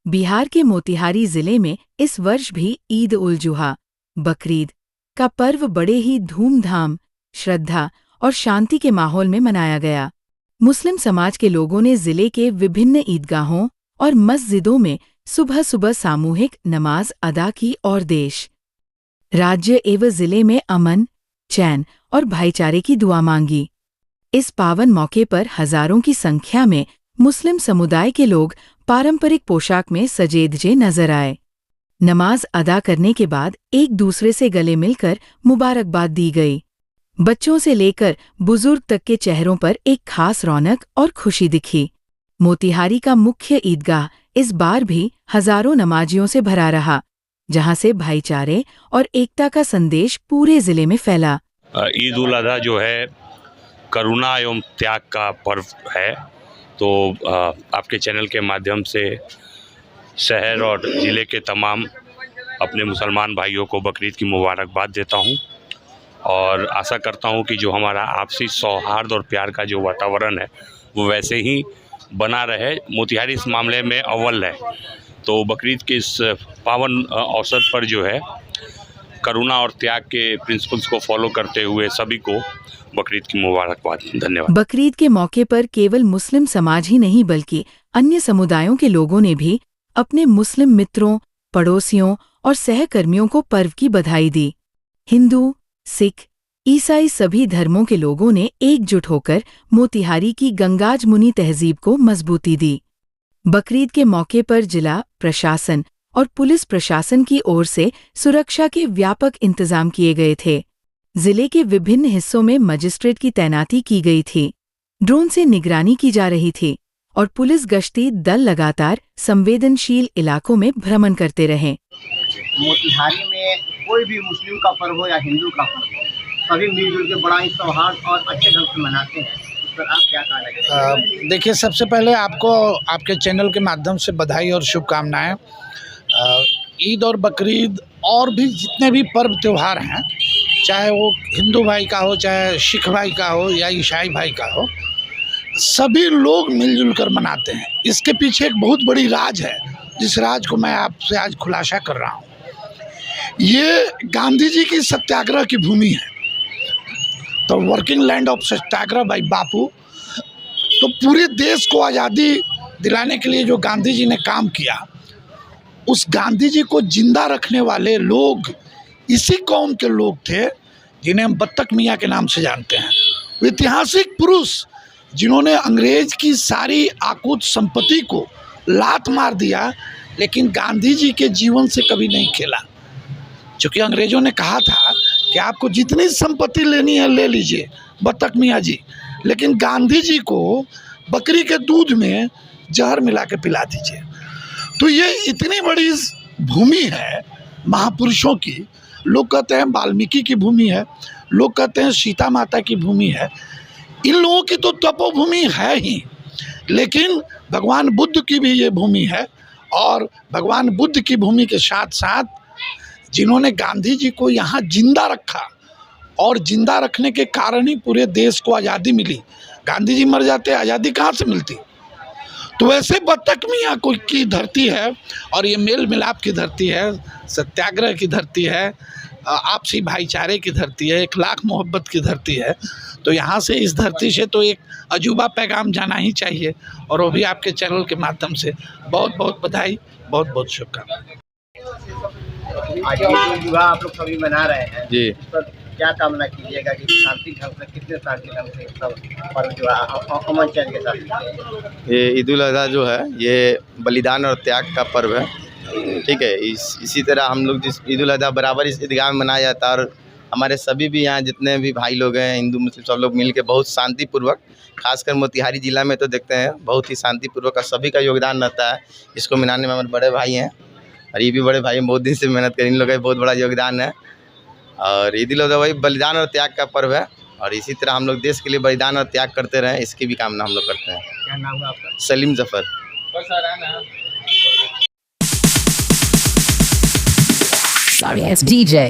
बिहार के मोतिहारी जिले में इस वर्ष भी ईद उल जुहा बकरीद का पर्व बड़े ही धूमधाम, श्रद्धा और शांति के माहौल में मनाया गया। मुस्लिम समाज के लोगों ने जिले के विभिन्न ईदगाहों और मस्जिदों में सुबह सुबह सामूहिक नमाज अदा की और देश, राज्य एवं जिले में अमन, चैन और भाईचारे की दुआ मांगी। इस पावन मौके पर हजारों की संख्या में मुस्लिम समुदाय के लोग पारंपरिक पोशाक में सजे धजे नजर आए। नमाज अदा करने के बाद एक दूसरे से गले मिलकर मुबारकबाद दी गई। बच्चों से लेकर बुजुर्ग तक के चेहरों पर एक खास रौनक और खुशी दिखी। मोतिहारी का मुख्य ईदगाह इस बार भी हजारों नमाजियों से भरा रहा, जहां से भाईचारे और एकता का संदेश पूरे जिले में फैला। ईद उल अजहा जो है करुणा एवं त्याग का पर्व है, तो आपके चैनल के माध्यम से शहर और ज़िले के तमाम अपने मुसलमान भाइयों को बकरीद की मुबारकबाद देता हूं और आशा करता हूं कि जो हमारा आपसी सौहार्द और प्यार का जो वातावरण है वो वैसे ही बना रहे। मोतिहारी इस मामले में अव्वल है, तो बकरीद के इस पावन अवसर पर जो है करुणा और त्याग के प्रिंसिपल्स को फॉलो करते हुए सभी को बकरीद की मुबारकबाद। धन्यवाद। बकरीद के मौके पर केवल मुस्लिम समाज ही नहीं बल्कि अन्य समुदायों के लोगों ने भी अपने मुस्लिम मित्रों, पड़ोसियों और सहकर्मियों को पर्व की बधाई दी। हिंदू, सिख, ईसाई सभी धर्मों के लोगों ने एकजुट होकर मोतिहारी की गंगाज मुनि तहजीब को मजबूती दी। बकरीद के मौके पर जिला प्रशासन और पुलिस प्रशासन की ओर से सुरक्षा के व्यापक इंतजाम किए गए थे। जिले के विभिन्न हिस्सों में मजिस्ट्रेट की तैनाती की गई थी, ड्रोन से निगरानी की जा रही थी और पुलिस गश्ती दल लगातार संवेदनशील इलाकों में भ्रमण करते रहे। मोतिहारी में कोई भी मुस्लिम का पर्व हो या हिंदू का पर्व हो, सभी मिलजुल के बड़ा ही सौहार्द और अच्छे ढंग से मनाते हैं। उस पर आप क्या कहना चाहेंगे? देखिए, सबसे पहले आपको आपके चैनल के माध्यम से बधाई और शुभकामनाएं। ईद और बकरीद और भी जितने भी पर्व त्यौहार हैं, चाहे वो हिंदू भाई का हो, चाहे सिख भाई का हो या ईसाई भाई का हो, सभी लोग मिलजुल कर मनाते हैं। इसके पीछे एक बहुत बड़ी राज है, जिस राज को मैं आपसे आज खुलासा कर रहा हूँ। ये गांधी जी की सत्याग्रह की भूमि है, तो working land of satyagraha by Bapu. तो पूरे देश को आज़ादी दिलाने के लिए जो गांधी जी ने काम किया, उस गांधी जी को जिंदा रखने वाले लोग इसी कौम के लोग थे जिन्हें हम बत्तख मियाँ के नाम से जानते हैं। ऐतिहासिक पुरुष जिन्होंने अंग्रेज की सारी आकुत संपत्ति को लात मार दिया, लेकिन गांधी जी के जीवन से कभी नहीं खेला। क्योंकि अंग्रेजों ने कहा था कि आपको जितनी संपत्ति लेनी है ले लीजिए बत्तख मियाँ जी, लेकिन गांधी जी को बकरी के दूध में जहर मिला के पिला दीजिए। तो ये इतनी बड़ी भूमि है महापुरुषों की। लोग कहते हैं वाल्मीकि की भूमि है, लोग कहते हैं सीता माता की भूमि है। इन लोगों की तो तपोभूमि है ही, लेकिन भगवान बुद्ध की भी ये भूमि है। और भगवान बुद्ध की भूमि के साथ साथ जिन्होंने गांधी जी को यहाँ जिंदा रखा, और जिंदा रखने के कारण ही पूरे देश को आज़ादी मिली। गांधी जी मर जाते, आज़ादी कहाँ से मिलती? तो वैसे बत्तख मियाँ को की धरती है, और ये मेल मिलाप की धरती है, सत्याग्रह की धरती है, आपसी भाईचारे की धरती है, एक लाख मोहब्बत की धरती है। तो यहाँ से, इस धरती से तो एक अजूबा पैगाम जाना ही चाहिए, और वो भी आपके चैनल के माध्यम से बहुत बहुत बधाई, बहुत बहुत शुभकामनाएं। आज ईद उल जुहा आप लोग सभी मना रहे हैं जी, इस पर क्या कामना कीजिएगा कि शांति ढंग से, कितने शांति ढंग से सब पर्व जो है अमन चैन के साथ? ये ईद उल अजहा जो है ये बलिदान और त्याग का पर्व है, ठीक है। इसी तरह हम लोग जिस ईद उल अजहा बराबर इस ईदगाह में मनाया जाता है, और हमारे सभी भी यहाँ जितने भी भाई लोग हैं, हिंदू मुस्लिम सब लोग मिल के बहुत शांतिपूर्वक, खासकर मोतिहारी ज़िला में तो देखते हैं बहुत ही शांतिपूर्वक का सभी का योगदान रहता है। इसको मनाने में हमारे बड़े भाई हैं, और ये भी बड़े भाई बहुत दिन से मेहनत कर, इन लोगों का बहुत बड़ा योगदान है। और ईद उल अजहा वही बलिदान और त्याग का पर्व है, और इसी तरह हम लोग देश के लिए बलिदान और त्याग करते रहें, इसकी भी कामना हम लोग करते हैं। क्या नाम है आपका? Salim Zafar. Sorry, it's DJ.